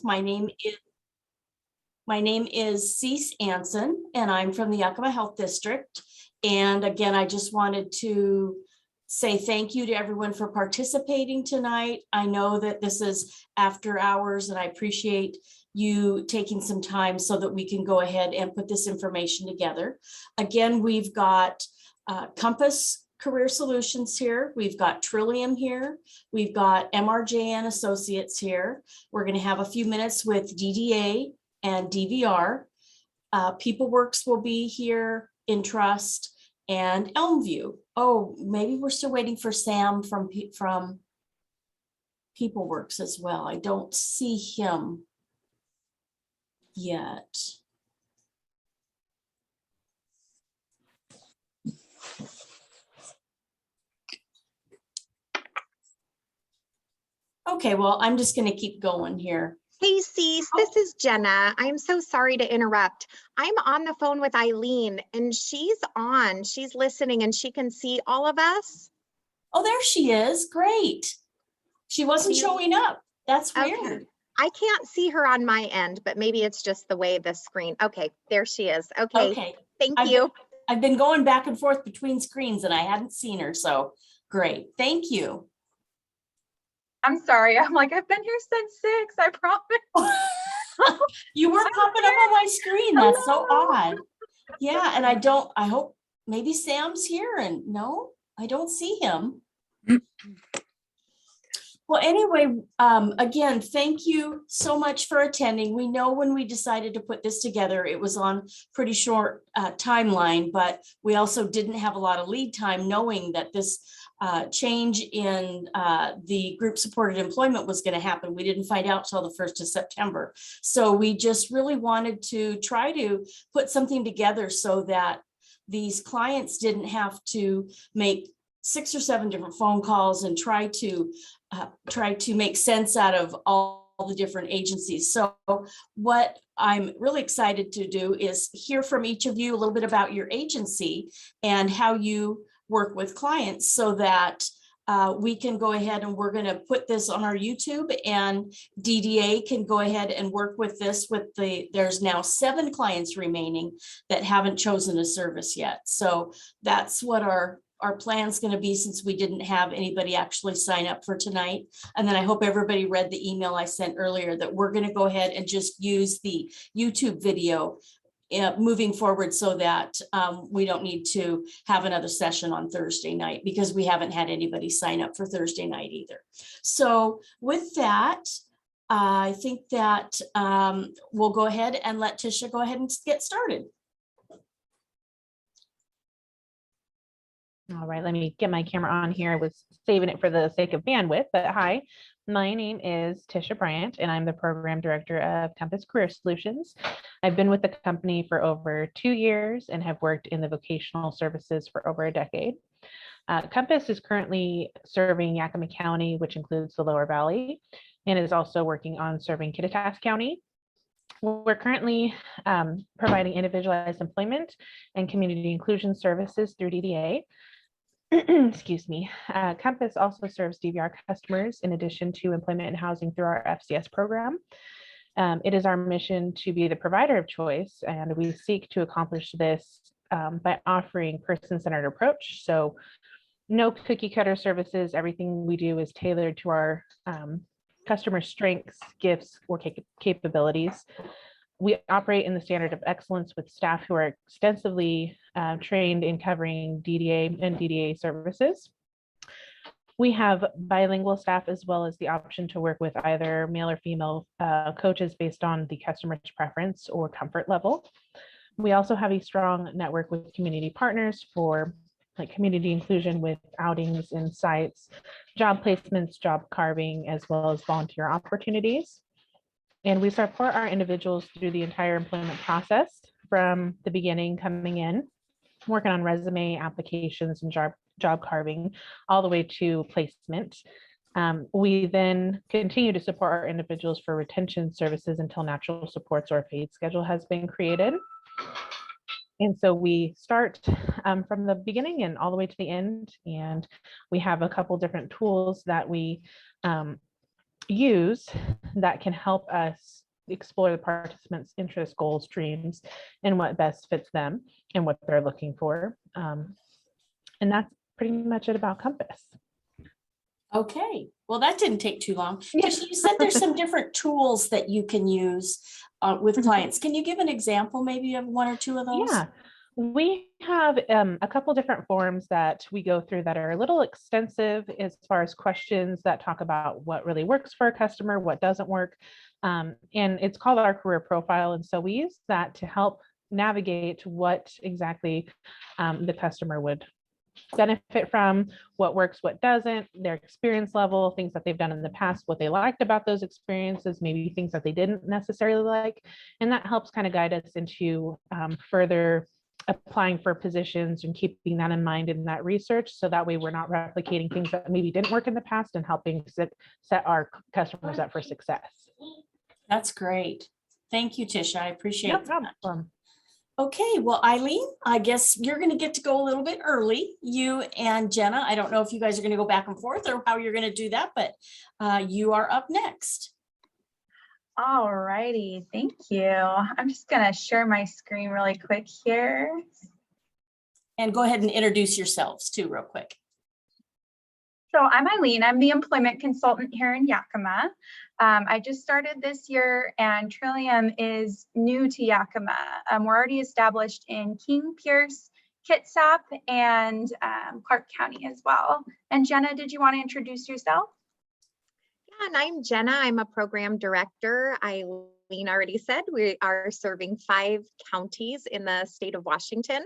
My name is Cease Anson, and I'm from the Yakima Health District. And again, I just wanted to say thank you to everyone for participating tonight. I know that this is after hours, and I appreciate you taking some time so that we can go ahead and put this information together. Again, we've got Compass Career Solutions here. We've got Trillium here. We've got MRJ and Associates here. We're going to have a few minutes with DDA and DVR. PeopleWorks will be here, Intrust, and Elmview. Oh, maybe we're still waiting for Sam from PeopleWorks as well. I don't see him yet. Okay, well, I'm just going to keep going here. Hey, Cease, this is Jenna. I'm so sorry to interrupt. I'm on the phone with Eileen and she's listening and she can see all of us. Oh, there she is. Great. She wasn't showing up. That's weird. Okay. I can't see her on my end, but maybe it's just the way the screen. Okay, there she is. Okay. Thank you. I've been going back and forth between screens and I hadn't seen her. So great. Thank you. I'm sorry. I'm like, I've been here since 6, I promise. You were popping up on my screen. That's so odd. Yeah, and I hope maybe Sam's here and no, I don't see him. Well, anyway, again, thank you so much for attending. We know when we decided to put this together, it was on pretty short timeline, but we also didn't have a lot of lead time knowing that this change in the group supported employment was going to happen. We didn't find out till the 1st of September. So we just really wanted to try to put something together so that these clients didn't have to make 6 or 7 different phone calls and try to make sense out of all the different agencies. So what I'm really excited to do is hear from each of you a little bit about your agency and how you work with clients so that we can go ahead and we're going to put this on our YouTube and DDA can go ahead and work with this there's now 7 clients remaining that haven't chosen a service yet. So that's what our plan's going to be since we didn't have anybody actually sign up for tonight. And then I hope everybody read the email I sent earlier that we're going to go ahead and just use the YouTube video moving forward so that we don't need to have another session on Thursday night because we haven't had anybody sign up for Thursday night either. So with that, I think that we'll go ahead and let Tisha go ahead and get started. All right, let me get my camera on here. I was saving it for the sake of bandwidth, but hi, my name is Tisha Bryant, and I'm the program director of Compass Career Solutions. I've been with the company for over 2 years and have worked in the vocational services for over a decade. Compass is currently serving Yakima County, which includes the Lower Valley, and is also working on serving Kittitas County. We're currently providing individualized employment and community inclusion services through DDA. Excuse me. Compass also serves DVR customers in addition to employment and housing through our FCS program. It is our mission to be the provider of choice, and we seek to accomplish this by offering person-centered approach. So no cookie cutter services. Everything we do is tailored to our customer strengths, gifts, or capabilities. We operate in the standard of excellence with staff who are extensively trained in covering DDA and DDA services. We have bilingual staff as well as the option to work with either male or female coaches based on the customer's preference or comfort level. We also have a strong network with community partners for community inclusion with outings, insights, job placements, job carving, as well as volunteer opportunities. And we support our individuals through the entire employment process from the beginning, coming in, working on resume applications and job carving, all the way to placement. We then continue to support our individuals for retention services until natural supports or a paid schedule has been created. And so we start from the beginning and all the way to the end. And we have a couple different tools that we use that can help us explore the participants' interests, goals, dreams, and what best fits them and what they're looking for. And that's pretty much it about Compass. Okay, well, that didn't take too long. Yeah. You said there's some different tools that you can use with clients. Can you give an example maybe of one or two of those? Yeah, we have a couple different forms that we go through that are a little extensive as far as questions that talk about what really works for a customer, what doesn't work. And it's called our career profile. And so we use that to help navigate what exactly the customer would benefit from, what works, what doesn't, their experience level, things that they've done in the past, what they liked about those experiences, maybe things that they didn't necessarily like. And that helps kind of guide us into further applying for positions and keeping that in mind in that research. So that way we're not replicating things that maybe didn't work in the past and helping set our customers up for success. That's great. Thank you, Tisha. I appreciate No that. problem. Okay, well, Eileen, I guess you're going to get to go a little bit early. You and Jenna, I don't know if you guys are going to go back and forth or how you're going to do that, but you are up next. All righty, thank you. I'm just gonna share my screen really quick here. And go ahead and introduce yourselves too, real quick. So I'm Eileen, I'm the employment consultant here in Yakima. I just started this year and Trillium is new to Yakima. We're already established in King, Pierce, Kitsap, and Clark County as well. And Jenna, did you want to introduce yourself? Yeah, and I'm Jenna. I'm a program director. Eileen already said we are serving 5 counties in the state of Washington.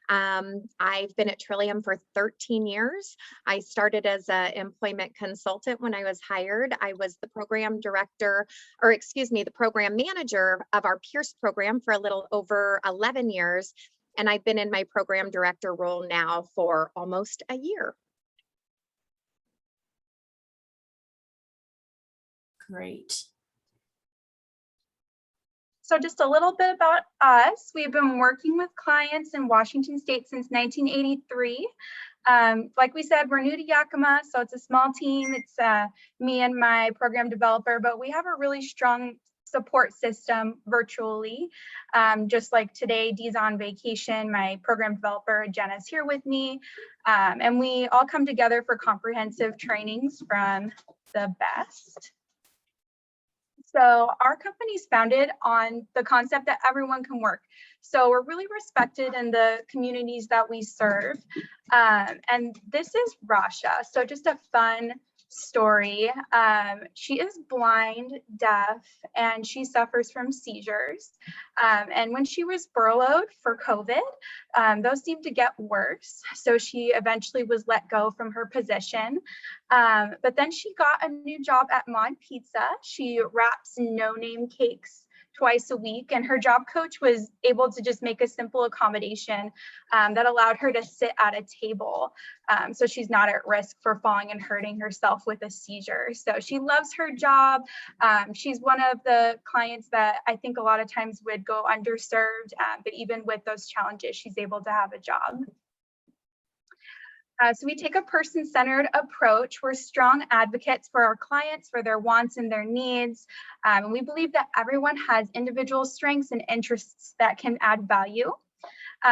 I've been at Trillium for 13 years. I started as an employment consultant when I was hired. I was the program director, or excuse me, the program manager of our Pierce program for a little over 11 years. And I've been in my program director role now for almost a year. Great. So just a little bit about us. We've been working with clients in Washington State since 1983. Like we said, we're new to Yakima, so it's a small team. It's me and my program developer, but we have a really strong support system virtually. Just like today, Dee's on vacation, my program developer, Jenna's here with me. And we all come together for comprehensive trainings from the best. So our company is founded on the concept that everyone can work. So we're really respected in the communities that we serve. And this is Rasha. So just a fun story. She is blind, deaf, and she suffers from seizures. And when she was furloughed for COVID, those seemed to get worse. So she eventually was let go from her position. But then she got a new job at Mod Pizza. She wraps no-name cakes twice a week, and her job coach was able to just make a simple accommodation that allowed her to sit at a table, so she's not at risk for falling and hurting herself with a seizure. So she loves her job. She's one of the clients that I think a lot of times would go underserved, but even with those challenges, she's able to have a job. So we take a person-centered approach. We're strong advocates for our clients, for their wants and their needs. And we believe that everyone has individual strengths and interests that can add value.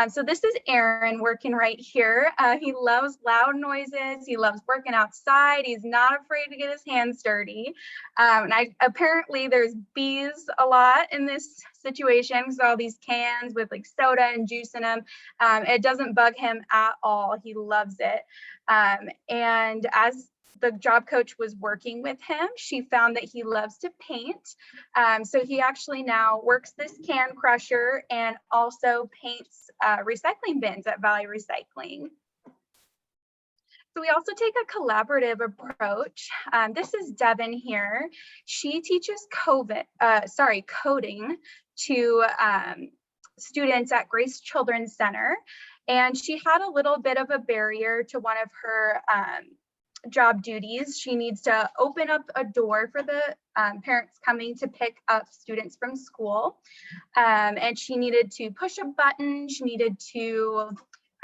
So this is Aaron working right here. He loves loud noises. He loves working outside. He's not afraid to get his hands dirty. And apparently there's bees a lot in this situation. So all these cans with like soda and juice in them, it doesn't bug him at all. He loves it. And as the job coach was working with him, she found that he loves to paint. So he actually now works this can crusher and also paints recycling bins at Valley Recycling. So we also take a collaborative approach. This is Devin here. She teaches coding to students at Grace Children's Center. And she had a little bit of a barrier to one of her job duties. She needs to open up a door for the parents coming to pick up students from school. And she needed to push a button. She needed to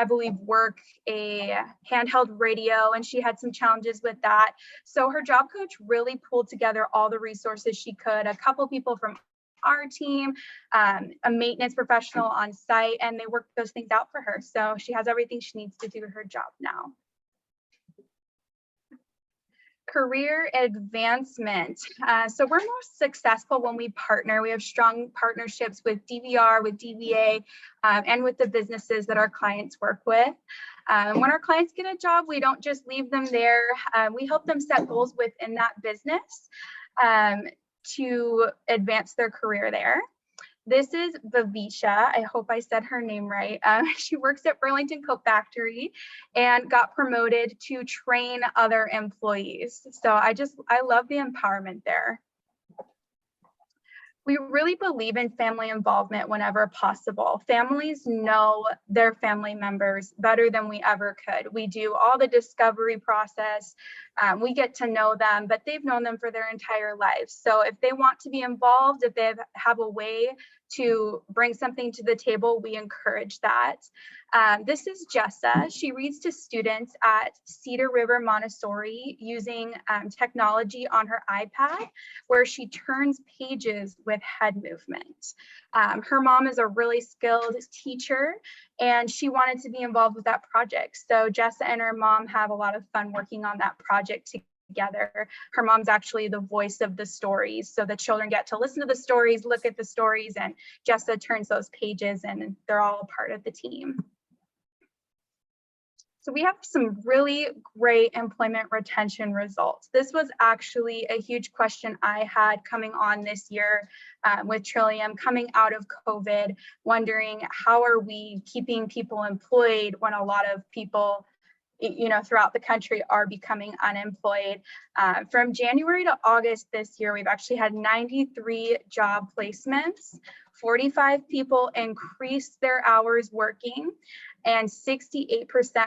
I believe, work a handheld radio, and she had some challenges with that. So her job coach really pulled together all the resources she could, a couple people from our team, a maintenance professional on site, and they worked those things out for her. So she has everything she needs to do her job now. Career advancement. So we're most successful when we partner. We have strong partnerships with DVR, with DVA, and with the businesses that our clients work with. When our clients get a job, we don't just leave them there. We help them set goals within that business to advance their career there. This is Vivisha. I hope I said her name right. She works at Burlington Coat Factory and got promoted to train other employees. So I love the empowerment there. We really believe in family involvement whenever possible. Families know their family members better than we ever could. We do all the discovery process. We get to know them, but they've known them for their entire lives. So if they want to be involved, if they have a way to bring something to the table, we encourage that. This is Jessa. She reads to students at Cedar River Montessori using technology on her iPad, where she turns pages with head movement. Her mom is a really skilled teacher, and she wanted to be involved with that project. So Jessa and her mom have a lot of fun working on that project together. Her mom's actually the voice of the stories. So the children get to listen to the stories, look at the stories, and Jessa turns those pages, and they're all a part of the team. So we have some really great employment retention results. This was actually a huge question I had coming on this year with Trillium, coming out of COVID, wondering how are we keeping people employed when a lot of people throughout the country are becoming unemployed. From January to August this year, we've actually had 93 job placements. 45 people increased their hours working, and 68%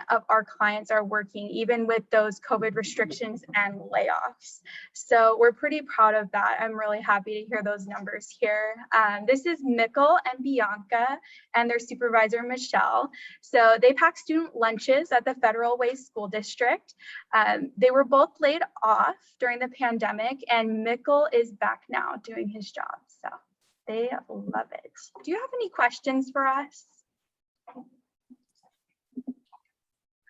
of our clients are working, even with those COVID restrictions and layoffs. So we're pretty proud of that. I'm really happy to hear those numbers here. This is Mikkel and Bianca and their supervisor, Michelle. So they pack student lunches at the Federal Way School District. They were both laid off during the pandemic, and Mikkel is back now doing his job. So they love it. Do you have any questions for us?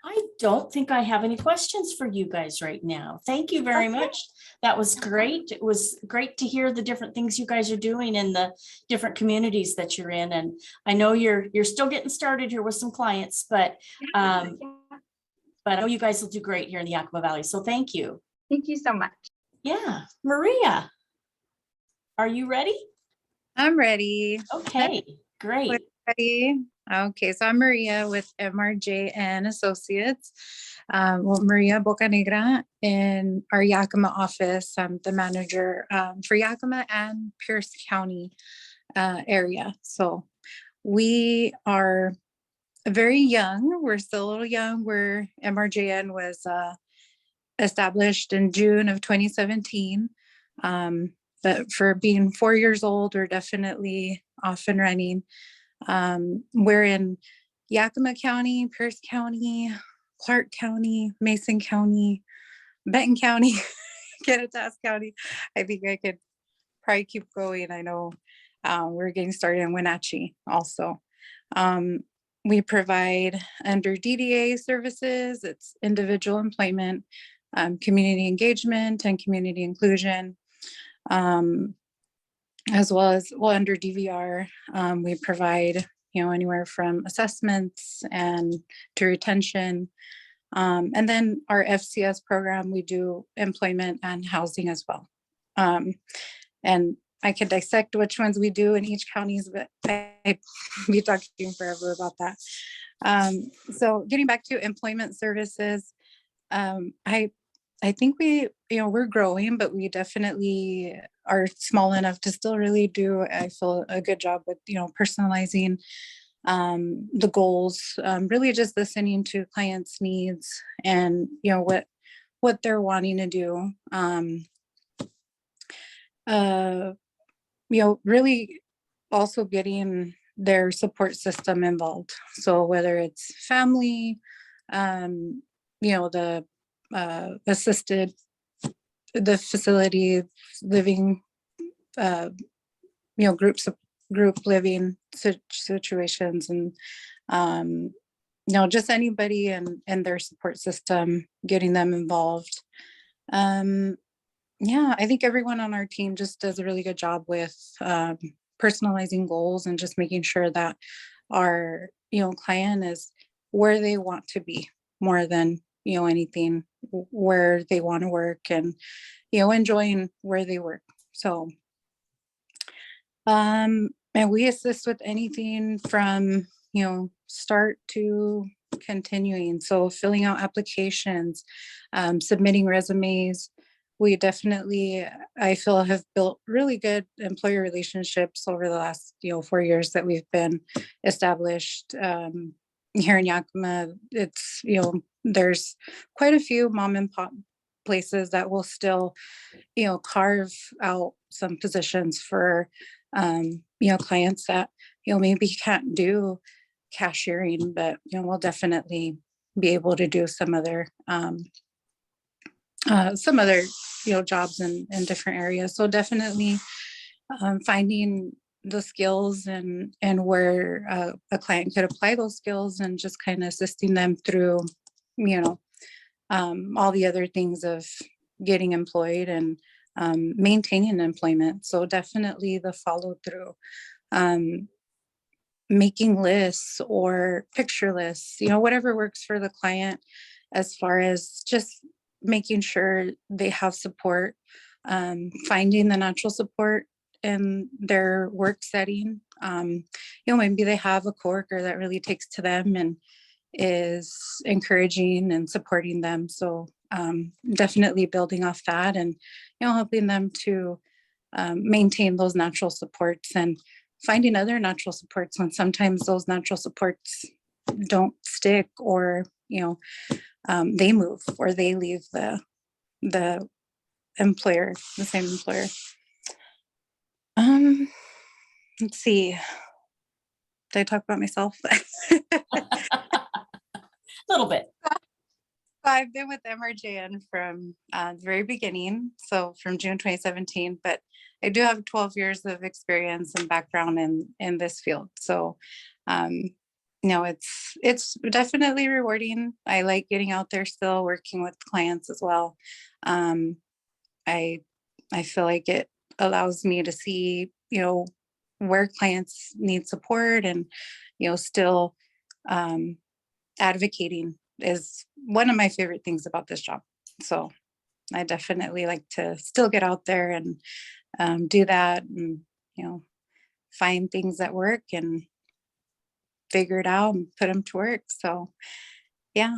I don't think I have any questions for you guys right now. Thank you very much. That was great. It was great to hear the different things you guys are doing in the different communities that you're in. And I know you're still getting started here with some clients, but I know you guys will do great here in the Yakima Valley. So thank you. Thank you so much. Yeah, Maria, are you ready? I'm ready. Okay, great. Ready. Okay, so I'm Maria with MRJ and Associates. Maria Bocanegra in our Yakima office. I'm the manager for Yakima and Pierce County area. So we are very young. We're still a little young. MRJN was established in June of 2017. But for being 4 years old, we're definitely off and running. We're in Yakima County, Pierce County, Clark County, Mason County, Benton County, Kittitas County. I think I could probably keep going. I know we're getting started in Wenatchee also. We provide under Dda Services, it's individual employment, community engagement, and community inclusion. As well as under DVR, we provide anywhere from assessments and to retention, and then our FCS program, we do employment and housing as well. And I can dissect which ones we do in each counties, but I'd be talking forever about that. So getting back to employment services, I think we're growing, but we definitely are small enough to still really do, I feel, a good job with, personalizing the goals, really just listening to clients' needs and, what they're wanting to do. Really also getting their support system involved. So whether it's family, the assisted, the facility living, group living situations, and just anybody and their support system, getting them involved. I think everyone on our team just does a really good job with personalizing goals and just making sure that our client is where they want to be, more than anything, where they want to work, and enjoying where they work. So and we assist with anything from start to continuing. So filling out applications, submitting resumes. We definitely, I feel, have built really good employer relationships over the last 4 years that we've been established here in Yakima. It's there's quite a few mom and pop places that will still carve out some positions for clients that maybe can't do cashiering, but we'll definitely be able to do some other jobs in different areas. So definitely finding the skills and where a client could apply those skills, and just kind of assisting them through all the other things of getting employed and maintaining employment. So definitely the follow through, making lists or picture lists, whatever works for the client, as far as just making sure they have support, finding the natural support in their work setting. Maybe they have a coworker that really takes to them and is encouraging and supporting them. So definitely building off that, and helping them to maintain those natural supports, and finding other natural supports when sometimes those natural supports don't stick, or they move, or they leave the employer, the same employer. Let's see. Did I talk about myself? Little bit. I've been with MRJN from the very beginning, so from June 2017, but I do have 12 years of experience and background in this field. So, it's definitely rewarding. I like getting out there, still working with clients as well. I feel like it allows me to see, where clients need support, and, still advocating is one of my favorite things about this job. So I definitely like to still get out there and do that, and find things that work and figure it out and put them to work. So yeah.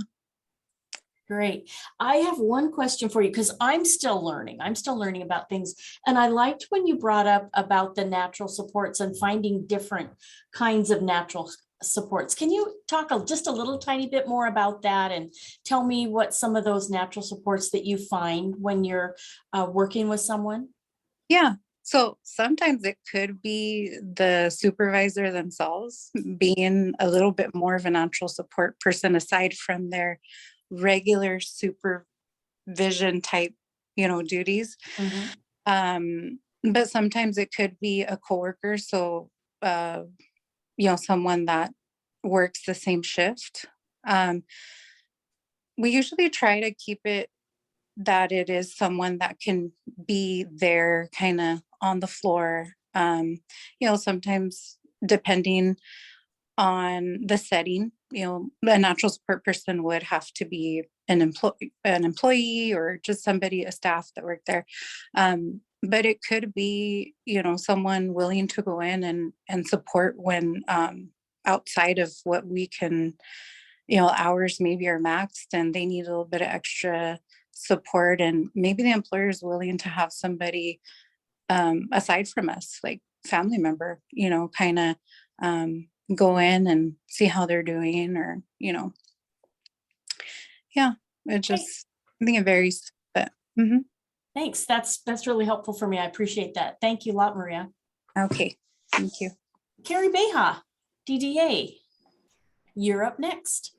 Great. I have one question for you, because I'm still learning. I'm still learning about things. And I liked when you brought up about the natural supports and finding different kinds of natural supports. Can you talk just a little tiny bit more about that, and tell me what some of those natural supports that you find when you're working with someone? Yeah. So sometimes it could be the supervisor themselves being a little bit more of a natural support person, aside from their regular supervision type, duties. Mhm. But sometimes it could be a coworker. So, someone that works the same shift. We usually try to keep it that it is someone that can be there kind of on the floor. Sometimes depending on the setting, a natural support person would have to be an employee, or just somebody, a staff that worked there. But it could be, someone willing to go in and support when outside of what we can, hours maybe are maxed, and they need a little bit of extra support, and maybe the employer is willing to have somebody aside from us, like family member, kind of go in and see how they're doing, or it just, I think it varies, but Thanks. That's really helpful for me. I appreciate that. Thank you a lot, Maria. okay, thank you. Carrie Baya, DDA, you're up next.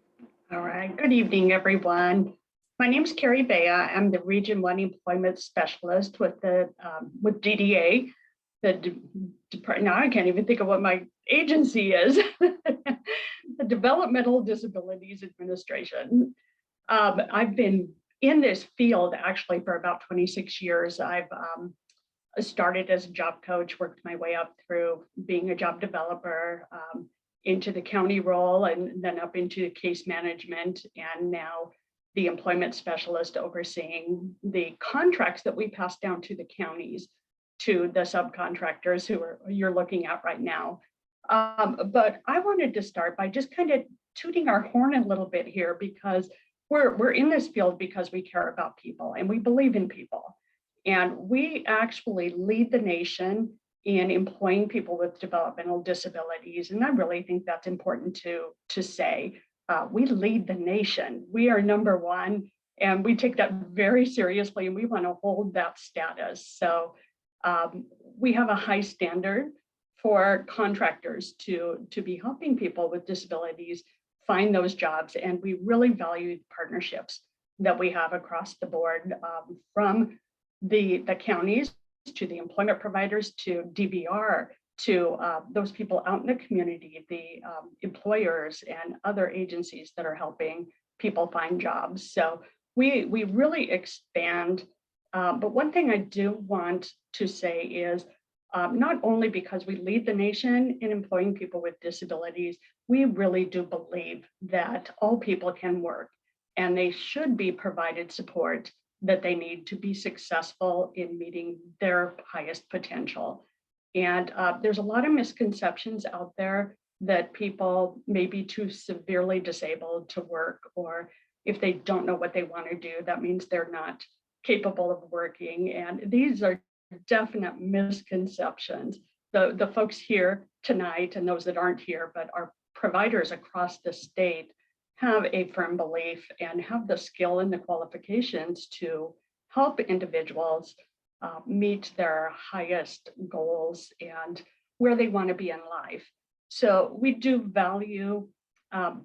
All right, good evening, everyone. My name is Carrie Baya. I'm the Region 1 Employment Specialist with DDA. Now I can't even think of what my agency is. The Developmental Disabilities Administration. I've been in this field actually for about 26 years. I've started as a job coach, worked my way up through being a job developer, into the county role, and then up into case management, and now the employment specialist overseeing the contracts that we pass down to the counties, to the subcontractors you're looking at right now. But I wanted to start by just kind of tooting our horn a little bit here, because we're in this field because we care about people and we believe in people. And we actually lead the nation in employing people with developmental disabilities. And I really think that's important to say. We lead the nation. We are number one, and we take that very seriously, and we want to hold that status. So we have a high standard for contractors to be helping people with disabilities find those jobs. And we really value the partnerships that we have across the board, from the counties to the employment providers, to DVR, to those people out in the community, the employers and other agencies that are helping people find jobs. So we really expand. But one thing I do want to say is, not only because we lead the nation in employing people with disabilities, we really do believe that all people can work, and they should be provided support that they need to be successful in meeting their highest potential. And there's a lot of misconceptions out there that people may be too severely disabled to work, or if they don't know what they want to do, that means they're not capable of working. And these are definite misconceptions. The folks here tonight, and those that aren't here, but our providers across the state, have a firm belief and have the skill and the qualifications to help individuals meet their highest goals and where they want to be in life. So we do value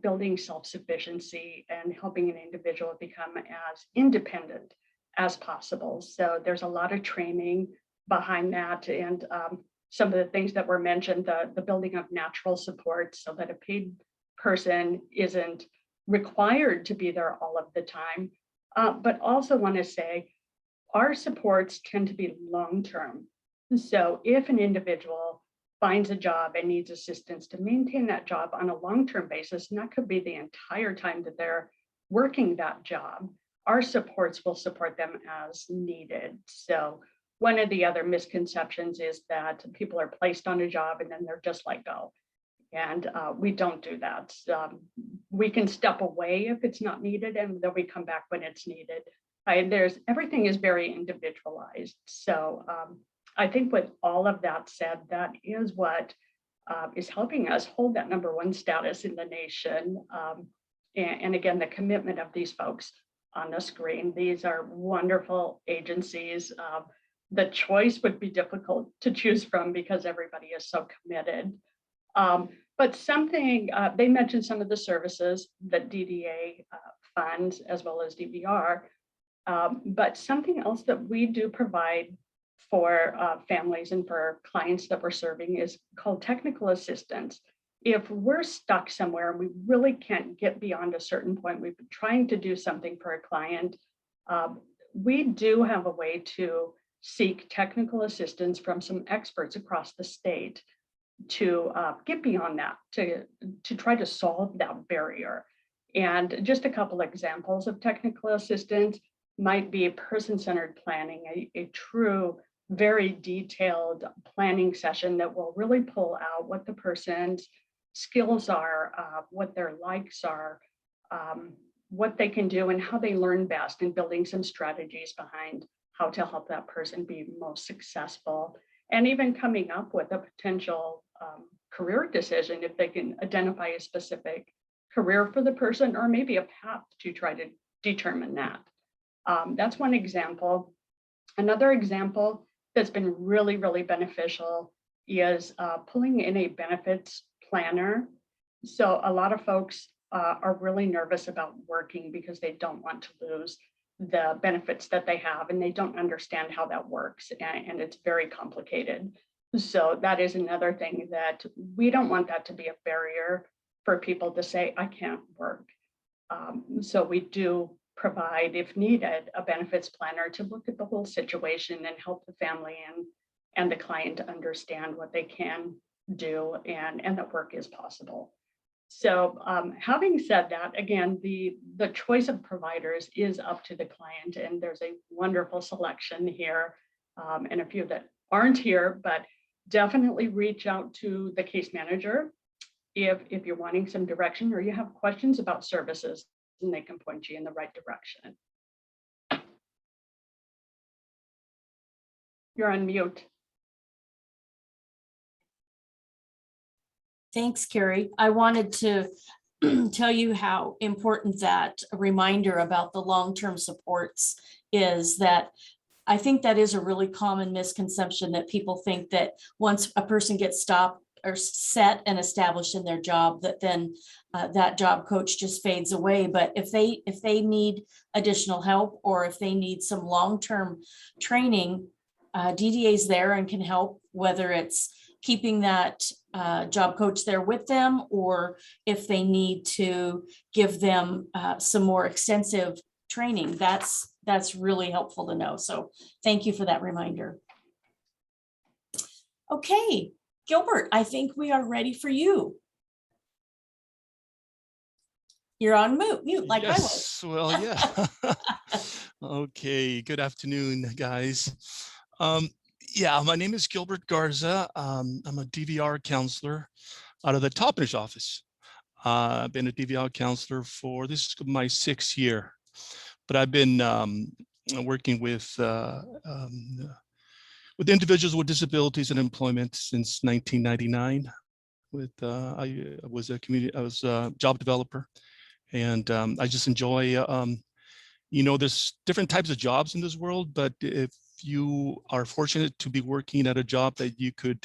building self-sufficiency and helping an individual become as independent as possible. So there's a lot of training behind that, and some of the things that were mentioned, the building of natural support so that a paid person isn't required to be there all of the time. But also want to say our supports tend to be long-term. So if an individual finds a job and needs assistance to maintain that job on a long-term basis, and that could be the entire time that they're working that job, our supports will support them as needed. So one of the other misconceptions is that people are placed on a job and then they're just let go. And we don't do that. We can step away if it's not needed, and then we come back when it's needed. Everything is very individualized. So I think with all of that said, that is what is helping us hold that #1 status in the nation. And again, the commitment of these folks on the screen. These are wonderful agencies. The choice would be difficult to choose from because everybody is so committed. But something, they mentioned some of the services that DDA funds as well as DVR, but something else that we do provide for families and for clients that we're serving is called technical assistance. If we're stuck somewhere and we really can't get beyond a certain point, we've been trying to do something for a client, we do have a way to seek technical assistance from some experts across the state to get beyond that, to try to solve that barrier. And just a couple examples of technical assistance might be person-centered planning, a true, very detailed planning session that will really pull out what the person's skills are, what their likes are, what they can do and how they learn best, and building some strategies behind how to help that person be most successful, and even coming up with a potential career decision if they can identify a specific career for the person, or maybe a path to try to determine that. That's one example. Another example that's been really, really beneficial is pulling in a benefits planner. So a lot of folks are really nervous about working because they don't want to lose the benefits that they have, and they don't understand how that works, and it's very complicated. So that is another thing that we don't want that to be a barrier for people to say, I can't work. So we do provide, if needed, a benefits planner to look at the whole situation and help the family and the client to understand what they can do and that work is possible. So having said that, again, the choice of providers is up to the client, and there's a wonderful selection here, and a few that aren't here, but definitely reach out to the case manager if you're wanting some direction or you have questions about services, and they can point you in the right direction. You're on mute. Thanks, Carrie. I wanted to tell you how important that reminder about the long-term supports is. That I think that is a really common misconception, that people think that once a person gets stopped or set and established in their job, that then that job coach just fades away. But if they need additional help, or if they need some long-term training, DDA is there and can help, whether it's keeping that job coach there with them, or if they need to give them some more extensive training. That's really helpful to know. So thank you for that reminder. Okay, Gilbert, I think we are ready for you. You're on mute like I was. Yes, well, yeah. Okay, good afternoon, guys. Yeah, my name is Gilbert Garza. I'm a DVR counselor out of the Toppenish office. I've been a DVR counselor for, this is my 6th year, but I've been working with individuals with disabilities and employment since 1999. I was a job developer, and I just enjoy, there's different types of jobs in this world, but if you are fortunate to be working at a job that you could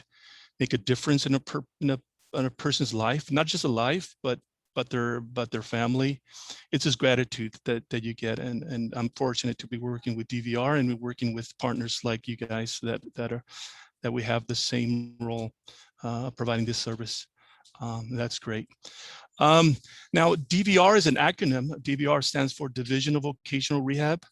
make a difference in a person's life, not just a life, but their family, it's this gratitude that you get. And I'm fortunate to be working with DVR and working with partners like you guys that we have the same role, providing this service. That's great. Now, DVR is an acronym. DVR stands for Division of Vocational Rehab.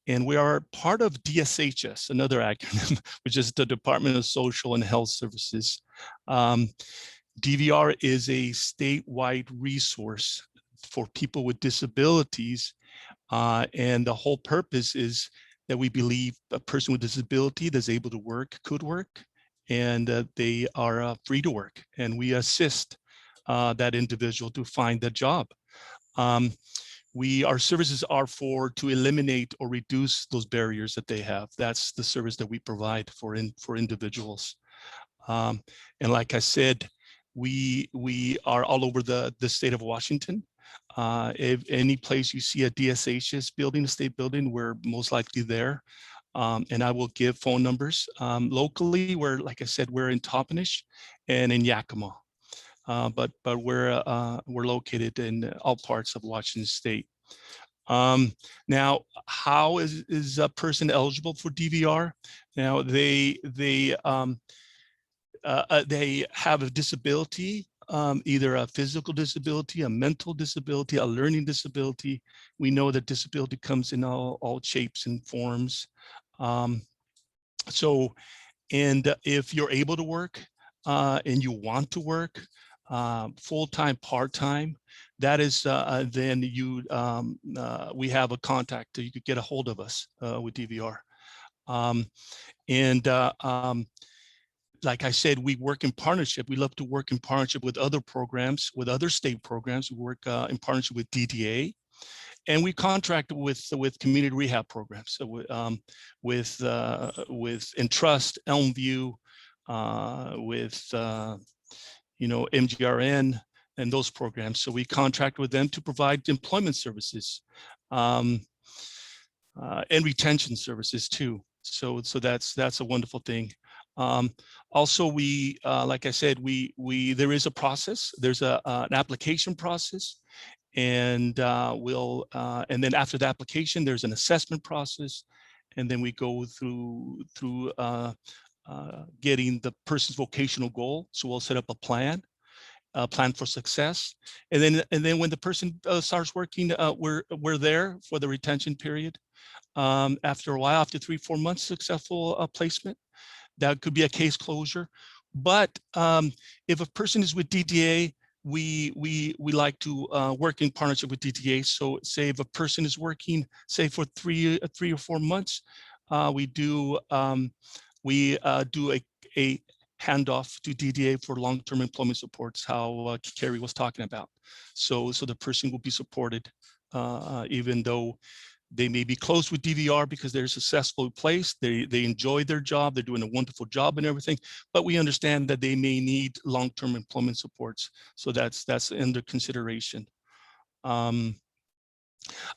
And we are part of DSHS, another acronym, which is the Department of Social and Health Services. DVR is a statewide resource for people with disabilities. And the whole purpose is that we believe a person with disability that's able to work could work, and they are free to work. And we assist that individual to find that job. Our services are to eliminate or reduce those barriers that they have. That's the service that we provide for individuals. And like I said, we are all over the state of Washington. If any place you see a DSHS building, a state building, we're most likely there. And I will give phone numbers. Locally, like I said, we're in Toppenish and in Yakima. But we're located in all parts of Washington State. Now, how is a person eligible for DVR? Now, they have a disability, either a physical disability, a mental disability, a learning disability. We know that disability comes in all shapes and forms. And if you're able to work and you want to work, full-time, part-time, that is then we have a contact. You could get a hold of us with DVR. Like I said, we work in partnership. We love to work in partnership with other programs, with other state programs. We work in partnership with DDA, and we contract with community rehab programs. So with Entrust, Elmview, with MGRN and those programs. So we contract with them to provide employment services and retention services too. So that's a wonderful thing. Also, we, like I said, there is a process. There's an application process, and and then after the application, there's an assessment process, and then we go through getting the person's vocational goal. So we'll set up a plan for success, and then when the person starts working, we're there for the retention period. After a while, after 3-4 months, successful placement. That could be a case closure. But if a person is with DDA, we like to work in partnership with DDA. So say if a person is working, say for 3 or 4 months, we do a handoff to DDA for long-term employment supports, how Carrie was talking about. So the person will be supported even though they may be close with DVR because they're successfully placed. They enjoy their job. They're doing a wonderful job and everything, but we understand that they may need long-term employment supports. So that's under consideration. I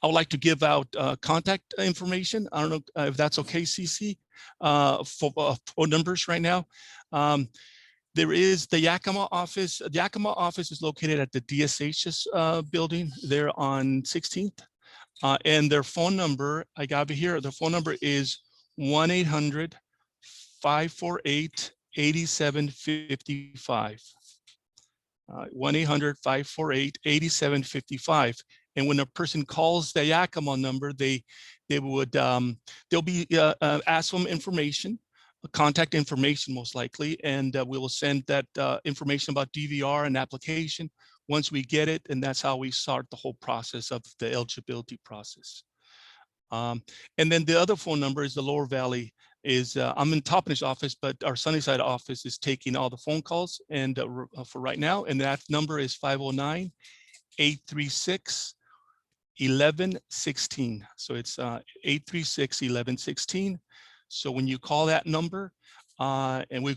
would like to give out contact information. I don't know if that's okay, CC, for phone numbers right now. There is the Yakima office. The Yakima office is located at the DSH's building there on 16th. And their phone number, I got it here, the phone number is 1-800-548-8755. 1-800-548-8755. And when a person calls the Yakima number, they'll be asked some information, contact information most likely, and we will send that information about DVR and application once we get it, and that's how we start the whole process of the eligibility process. And then the other phone number is the Lower Valley. I'm in Toppenish office, but our Sunnyside office is taking all the phone calls and for right now, and that number is 509-836-1116. So it's 836-1116. So when you call that number, and we'll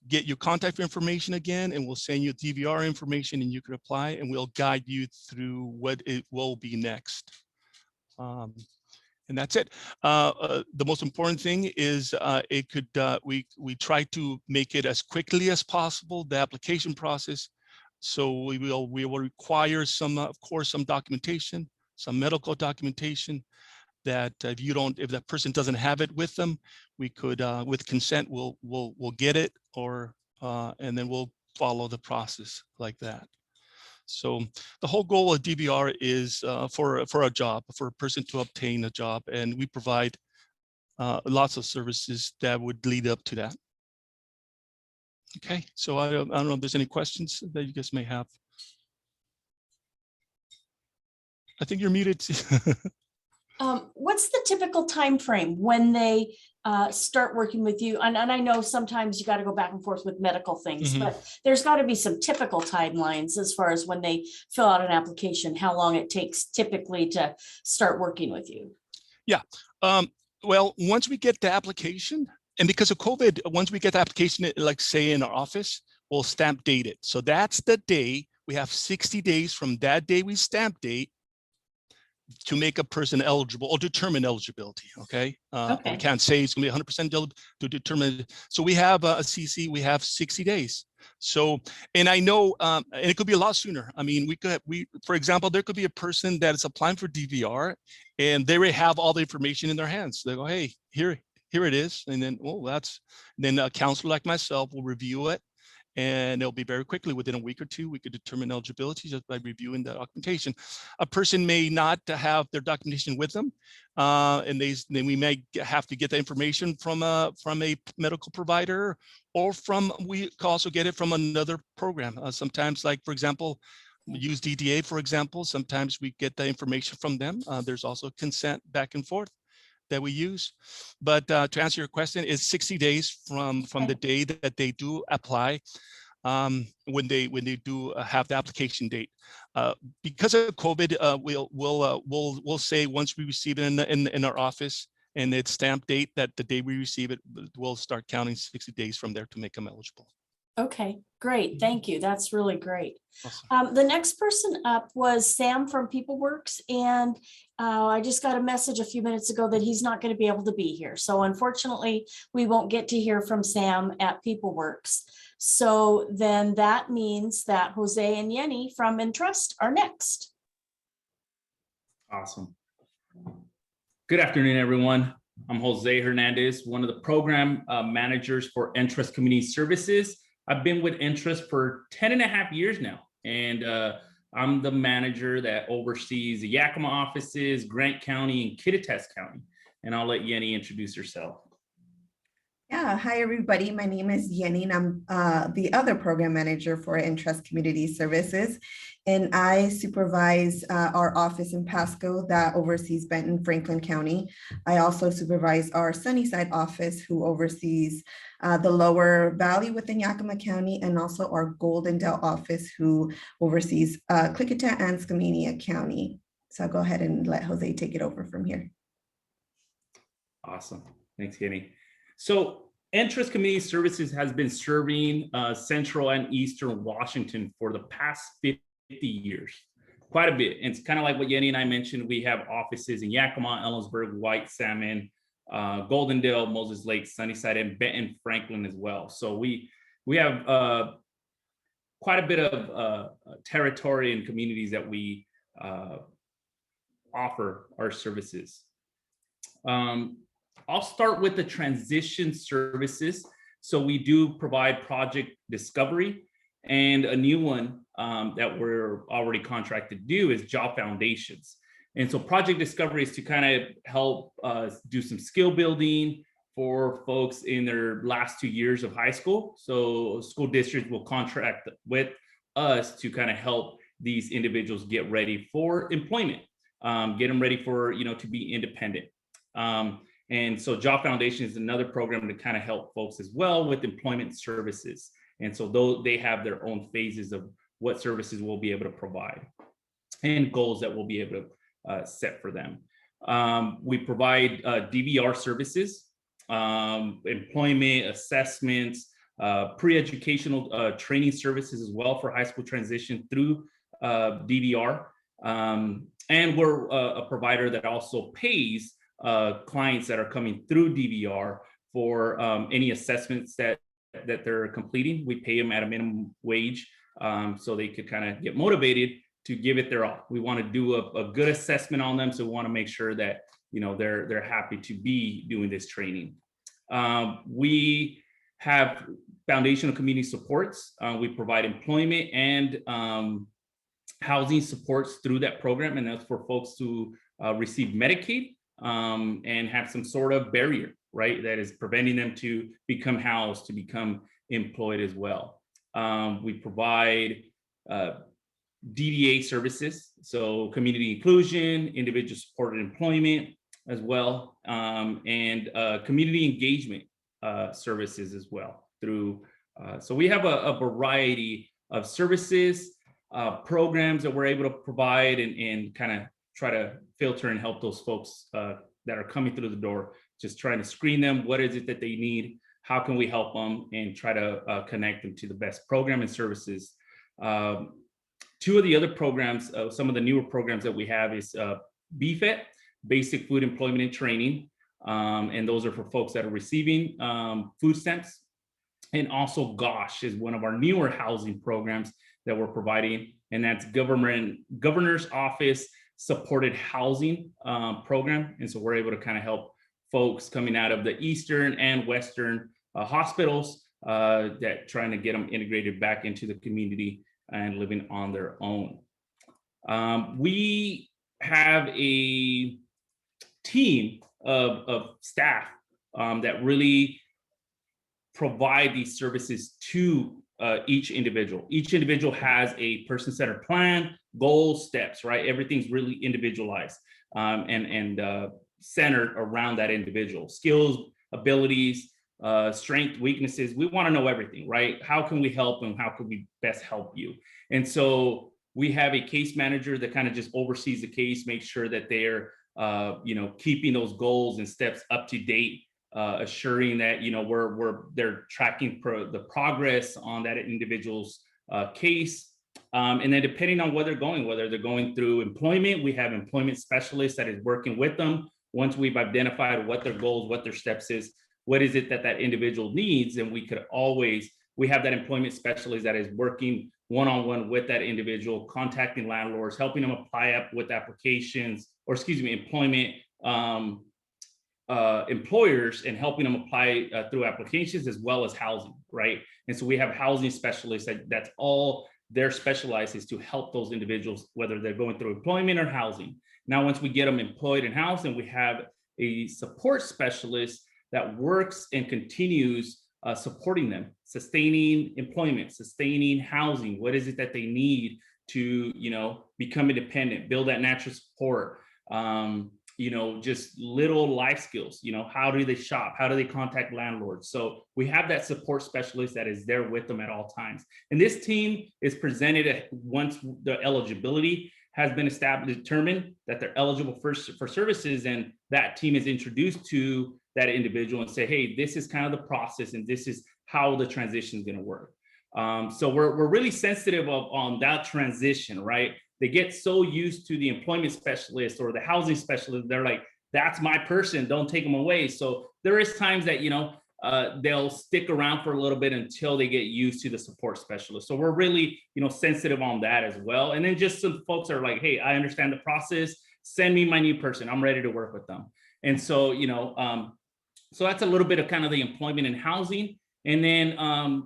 get your contact information again, and we'll send you DVR information, and you can apply, and we'll guide you through what it will be next. And that's it. The most important thing is we try to make it as quickly as possible, the application process. So we will require some, of course, some documentation, some medical documentation, that if that person doesn't have it with them, we could, with consent, we'll get it, or and then we'll follow the process like that. So the whole goal of DVR is for a job, for a person to obtain a job, and we provide lots of services that would lead up to that. Okay, so I don't know if there's any questions that you guys may have. I think you're muted. What's the typical time frame when they start working with you? And I know sometimes you got to go back and forth with medical things, but there's got to be some typical timelines as far as when they fill out an application, how long it takes typically to start working with you. Yeah. Well, once we get the application, and because of COVID, once we get the application, like say in our office, we'll stamp date it. So that's the day. We have 60 days from that day we stamp date to make a person eligible or determine eligibility. Okay. We can't say it's gonna be 100% to determine. So we have a CC, we have 60 days. So, and I know, and it could be a lot sooner. I mean, for example, there could be a person that is applying for DVR and they already have all the information in their hands. They go, hey, here it is. And then, then a counselor like myself will review it. And it'll be very quickly, within a week or two, we could determine eligibility just by reviewing the documentation. A person may not have their documentation with them, and then we may have to get the information from a medical provider, or we can also get it from another program. Sometimes, like for example, we use DDA, for example, sometimes we get the information from them. There's also consent back and forth that we use. But to answer your question, is 60 days from the day that they do apply, when they do have the application date. Because of COVID, we'll say once we receive it in our office and it's stamped date, that the day we receive it, we'll start counting 60 days from there to make them eligible. Okay, great. Thank you. That's really great. Awesome. The next person up was Sam from PeopleWorks, and I just got a message a few minutes ago that he's not going to be able to be here. So unfortunately, we won't get to hear from Sam at PeopleWorks. So then that means that Jose and Yenny from Entrust are next. Awesome. Good afternoon, everyone. I'm Jose Hernandez, one of the program managers for Entrust Community Services. I've been with Entrust for 10 and a half years now, and I'm the manager that oversees the Yakima offices, Grant County, and Kittitas County. And I'll let Yenny introduce herself. Yeah, hi everybody. My name is Yenny, and I'm the other program manager for Entrust Community Services, and I supervise our office in Pasco that oversees Benton, Franklin County. I also supervise our Sunnyside office, who oversees the Lower Valley within Yakima County, and also our Goldendale office, who oversees Klickitat and Skamania County. So I'll go ahead and let Jose take it over from here. Awesome. Thanks, Yenny. So Entrust Community Services has been serving Central and Eastern Washington for the past 50 years, quite a bit. And it's kind of like what Yenny and I mentioned. We have offices in Yakima, Ellensburg, White Salmon, Goldendale, Moses Lake, Sunnyside, and Benton, Franklin as well. So we have quite a bit of territory and communities that we offer our services. I'll start with the transition services. So we do provide project discovery, and a new one that we're already contracted to do is job foundations. And so project discovery is to kind of help do some skill building for folks in their last 2 years of high school. So school districts will contract with us to kind of help these individuals get ready for employment, get them ready for, to be independent. And so Job Foundation is another program to kind of help folks as well with employment services. And so though they have their own phases of what services we'll be able to provide and goals that we'll be able to set for them. We provide DVR services, employment assessments, pre-educational training services as well for high school transition through DVR. And we're a provider that also pays clients that are coming through DVR for any assessments that they're completing. We pay them at a minimum wage so they could kind of get motivated to give it their all. We want to do a good assessment on them, so we want to make sure that they're happy to be doing this training. We have foundational community supports. We provide employment and housing supports through that program, and that's for folks to receive Medicaid and have some sort of barrier, right, that is preventing them to become housed, to become employed as well. We provide DDA services, so community inclusion, individual supported employment as well, and community engagement services as well through. So we have a variety of services, programs that we're able to provide and kind of try to filter and help those folks that are coming through the door, just trying to screen them. What is it that they need? How can we help them, and try to connect them to the best program and services. Two of the other programs, some of the newer programs that we have is BFET, Basic Food Employment and Training. And those are for folks that are receiving food stamps. And also GOSH is one of our newer housing programs that we're providing. And that's Governor's Office Supported Housing program. And so we're able to kind of help folks coming out of the Eastern and Western hospitals that trying to get them integrated back into the community and living on their own. We have a team of staff that really provide these services to each individual. Each individual has a person-centered plan, goals, steps, right? Everything's really individualized and centered around that individual. Skills, abilities, strength, weaknesses. We want to know everything, right? How can we help and how can we best help you? And so we have a case manager that kind of just oversees the case, makes sure that they're keeping those goals and steps up to date assuring that, you know, they're tracking the progress on that individual's case. And then depending on whether they're going through employment, we have employment specialists that is working with them. Once we've identified what their goals, what their steps is, what is it that that individual needs, and we have that employment specialist that is working one-on-one with that individual, contacting landlords, helping them apply up with applications, or employment employers, and helping them apply through applications as well as housing, right? And so we have housing specialists that's all their specialized is to help those individuals, whether they're going through employment or housing. Now, once we get them employed in housing, we have a support specialist that works and continues supporting them, sustaining employment, sustaining housing. What is it that they need to, you know, become independent, build that natural support, you know, just little life skills, you know, how do they shop? How do they contact landlords? So we have that support specialist that is there with them at all times. And this team is presented once the eligibility has been established, determined that they're eligible for services, and that team is introduced to that individual and say, hey, this is kind of the process and this is how the transition is going to work. So we're really sensitive on that transition, right? They get so used to the employment specialist or the housing specialist, they're like, that's my person, don't take them away. So there is times that, you know, they'll stick around for a little bit until they get used to the support specialist. So we're really, you know, sensitive on that as well. And then just some folks are like, hey, I understand the process, send me my new person, I'm ready to work with them. And so, you know, so that's a little bit of kind of the employment and housing. And then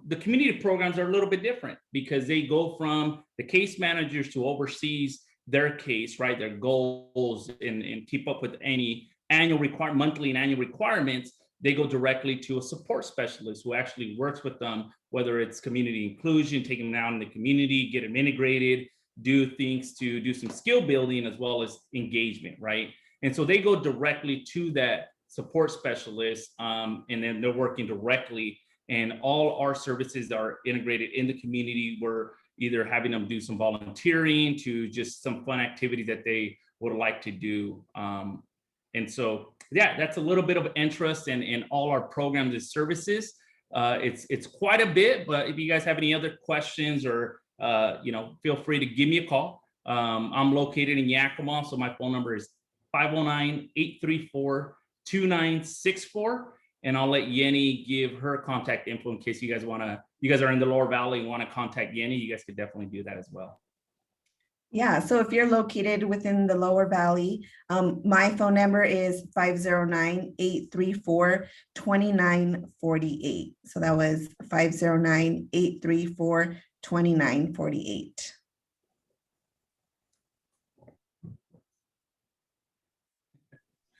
the community programs are a little bit different because they go from the case managers to oversees their case, right? Their goals and keep up with any monthly and annual requirements. They go directly to a support specialist who actually works with them, whether it's community inclusion, taking them out in the community, get them integrated, do things to do some skill building as well as engagement, right? And so they go directly to that support specialist, and then they're working directly, and all our services are integrated in the community. We're either having them do some volunteering to just some fun activity that they would like to do. And so, yeah, that's a little bit of interest in all our programs and services. It's quite a bit, but if you guys have any other questions or, you know, feel free to give me a call. I'm located in Yakima, so my phone number is 509-834-2964. And I'll let Yenny give her contact info in case you guys are in the Lower Valley and want to contact Yenny, you guys could definitely do that as well. Yeah, so if you're located within the Lower Valley, my phone number is 509-834-2948. So that was 509-834-2948.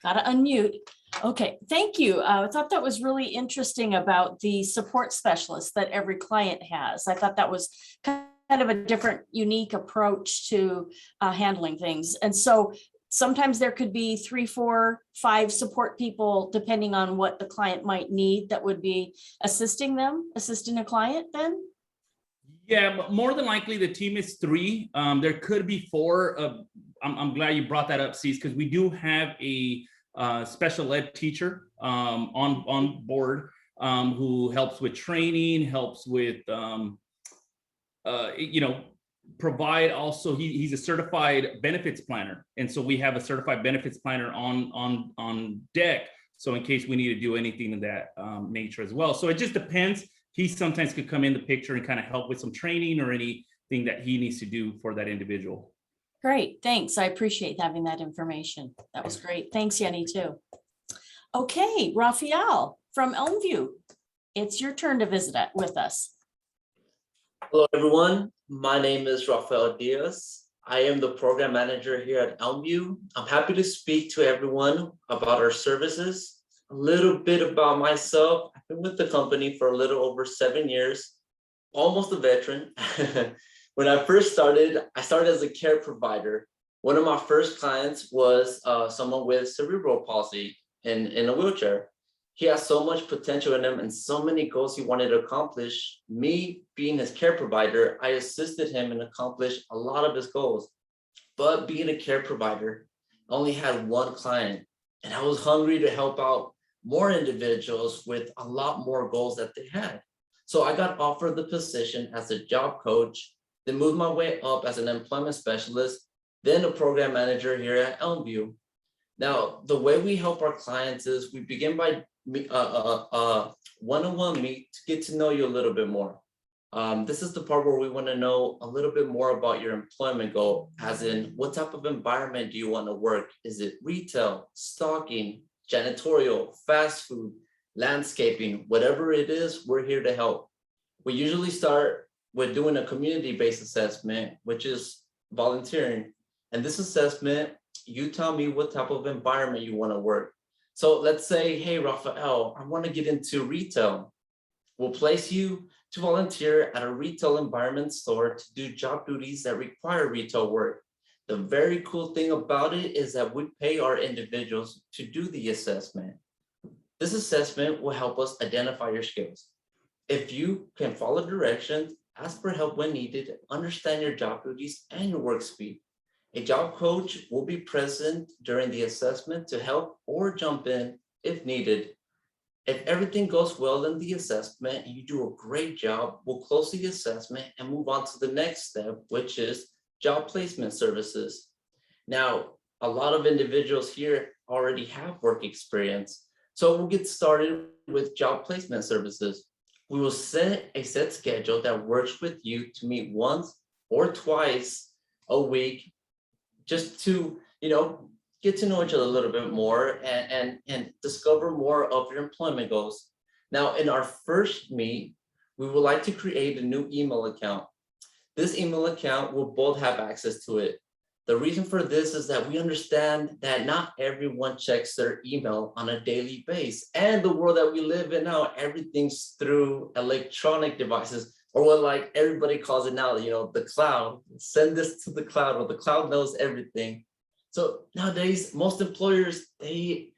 Gotta unmute. Okay, thank you. I thought that was really interesting about the support specialist that every client has. I thought that was kind of a different, unique approach to handling things. And so sometimes there could be 3, 4, 5 support people, depending on what the client might need, that would be assisting a client then? Yeah, but more than likely the team is 3. There could be 4. I'm glad you brought that up, Cease, because we do have a special ed teacher on board who helps with training, helps with you know, provide also, he's a certified benefits planner. And so we have a certified benefits planner on deck. So in case we need to do anything of that nature as well. So it just depends. He sometimes could come in the picture and kind of help with some training or anything that he needs to do for that individual. Great, thanks. I appreciate having that information. That was great. Thanks, Yenny, too. Okay, Rafael from Elmview, it's your turn to visit with us. Hello, everyone. My name is Rafael Diaz. I am the program manager here at Elmview. I'm happy to speak to everyone about our services. A little bit about myself. I've been with the company for a little over 7 years, almost a veteran. When I first started, I started as a care provider. One of my first clients was someone with cerebral palsy in a wheelchair. He has so much potential in him and so many goals he wanted to accomplish. Me being his care provider, I assisted him and accomplished a lot of his goals. But being a care provider, I only had one client, and I was hungry to help out more individuals with a lot more goals that they had. So I got offered the position as a job coach, then moved my way up as an employment specialist, then a program manager here at Elmview. Now, the way we help our clients is we begin by one-on-one meet to get to know you a little bit more. This is the part where we want to know a little bit more about your employment goal, as in what type of environment do you want to work? Is it retail, stocking, janitorial, fast food, landscaping, whatever it is, we're here to help. We usually start with doing a community-based assessment, which is volunteering. And this assessment, you tell me what type of environment you want to work. So let's say, hey, Rafael, I want to get into retail. We'll place you to volunteer at a retail environment store to do job duties that require retail work. The very cool thing about it is that we pay our individuals to do the assessment. This assessment will help us identify your skills. If you can follow directions, ask for help when needed, understand your job duties and your work speed. A job coach will be present during the assessment to help or jump in if needed. If everything goes well in the assessment and you do a great job, we'll close the assessment and move on to the next step, which is job placement services. Now, a lot of individuals here already have work experience. So we'll get started with job placement services. We will set a set schedule that works with you to meet once or twice a week, just to, get to know each other a little bit more and discover more of your employment goals. Now, in our first meet, we would like to create a new email account. This email account will both have access to it. The reason for this is that we understand that not everyone checks their email on a daily basis. And the world that we live in now, everything's through electronic devices, or what like everybody calls it now, the cloud. Send this to the cloud, or the cloud knows everything. So nowadays, most employers, they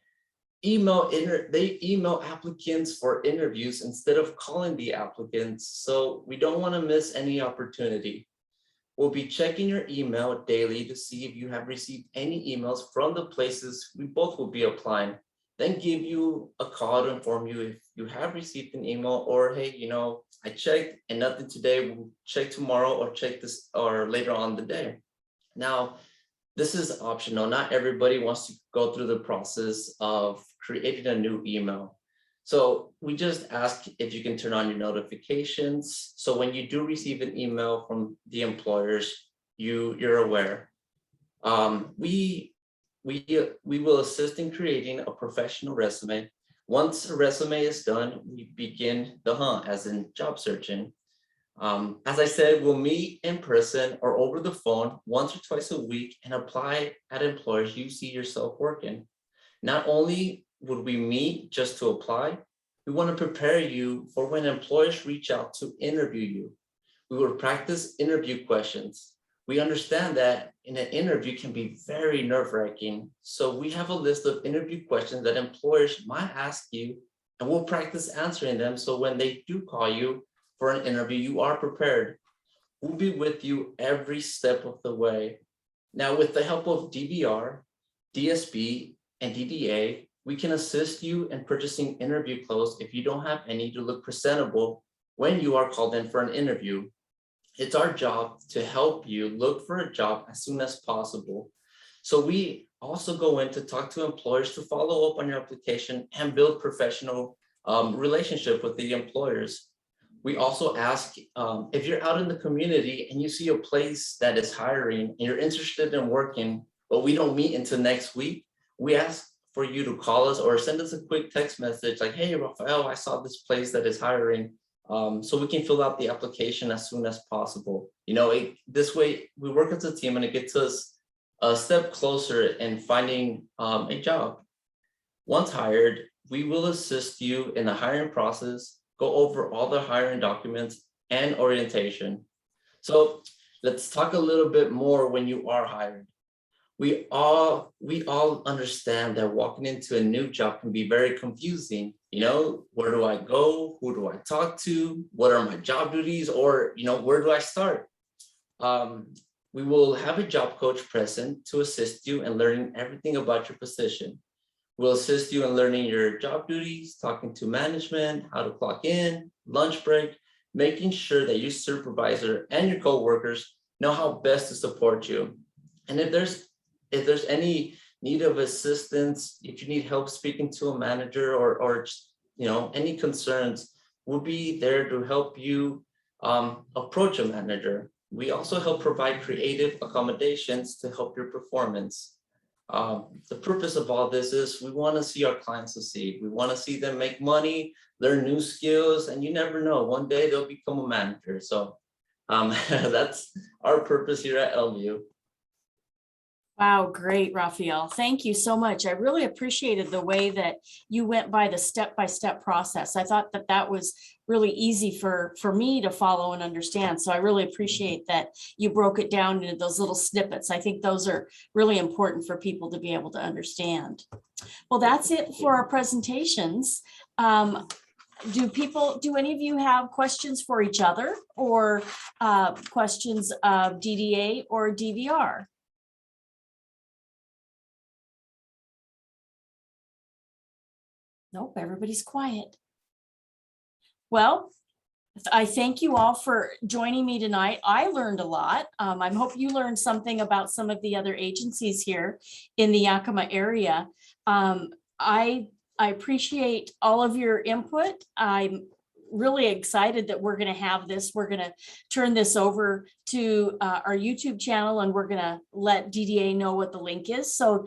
email applicants for interviews instead of calling the applicants. So we don't want to miss any opportunity. We'll be checking your email daily to see if you have received any emails from the places we both will be applying. Then give you a call to inform you if you have received an email, or hey, I checked and nothing today. We'll check tomorrow, or check this or later on the day. Now, this is optional. Not everybody wants to go through the process of creating a new email. So we just ask if you can turn on your notifications. So when you do receive an email from the employers, you're aware. We will assist in creating a professional resume. Once a resume is done, we begin the hunt, as in job searching. As I said, we'll meet in person or over the phone once or twice a week and apply at employers you see yourself working. Not only would we meet just to apply, we want to prepare you for when employers reach out to interview you. We will practice interview questions. We understand that in an interview can be very nerve-wracking. So we have a list of interview questions that employers might ask you, and we'll practice answering them. So when they do call you for an interview, you are prepared. We'll be with you every step of the way. Now, with the help of DBR, DSB, and DDA, we can assist you in purchasing interview clothes if you don't have any to look presentable when you are called in for an interview. It's our job to help you look for a job as soon as possible. So we also go in to talk to employers to follow up on your application and build professional relationship with the employers. We also ask if you're out in the community and you see a place that is hiring and you're interested in working, but we don't meet until next week, we ask for you to call us or send us a quick text message like, hey, Rafael, I saw this place that is hiring. So we can fill out the application as soon as possible. This way we work as a team and it gets us a step closer in finding a job. Once hired, we will assist you in the hiring process, go over all the hiring documents and orientation. So let's talk a little bit more when you are hired. We all understand that walking into a new job can be very confusing. Where do I go? Who do I talk to? What are my job duties? Or, where do I start? We will have a job coach present to assist you in learning everything about your position. We'll assist you in learning your job duties, talking to management, how to clock in, lunch break, making sure that your supervisor and your coworkers know how best to support you. And if there's any need of assistance, if you need help speaking to a manager or any concerns, we'll be there to help you approach a manager. We also help provide creative accommodations to help your performance. The purpose of all this is we want to see our clients succeed. We want to see them make money, learn new skills, and you never know, one day they'll become a manager. So that's our purpose here at Elmview. Wow, great, Rafael. Thank you so much. I really appreciated the way that you went by the step-by-step process. I thought that that was really easy for me to follow and understand. So I really appreciate that you broke it down into those little snippets. I think those are really important for people to be able to understand. Well, that's it for our presentations. Do any of you have questions for each other or questions of DDA or DVR? Nope, everybody's quiet. Well, I thank you all for joining me tonight. I learned a lot. I hope you learned something about some of the other agencies here in the Yakima area. I appreciate all of your input. I'm really excited that we're going to have this. We're going to turn this over to our YouTube channel, and we're going to let DDA know what the link is. So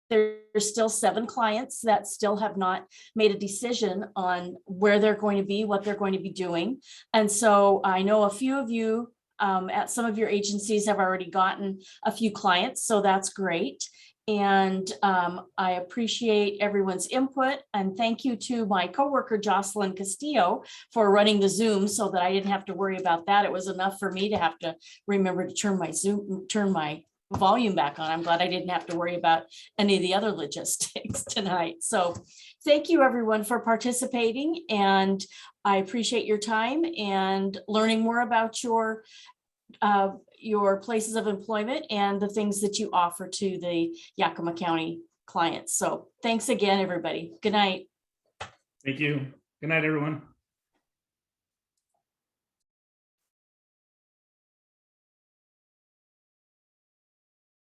there's still 7 clients that still have not made a decision on where they're going to be, what they're going to be doing. And so I know a few of you at some of your agencies have already gotten a few clients, so that's great. And I appreciate everyone's input, and thank you to my coworker Jocelyn Castillo for running the Zoom so that I didn't have to worry about that. It was enough for me to have to remember to turn my volume back on. I'm glad I didn't have to worry about any of the other logistics tonight. So thank you everyone for participating, and I appreciate your time and learning more about your places of employment and the things that you offer to the Yakima County clients. So thanks again, everybody. Good night. Thank you. Good night, everyone.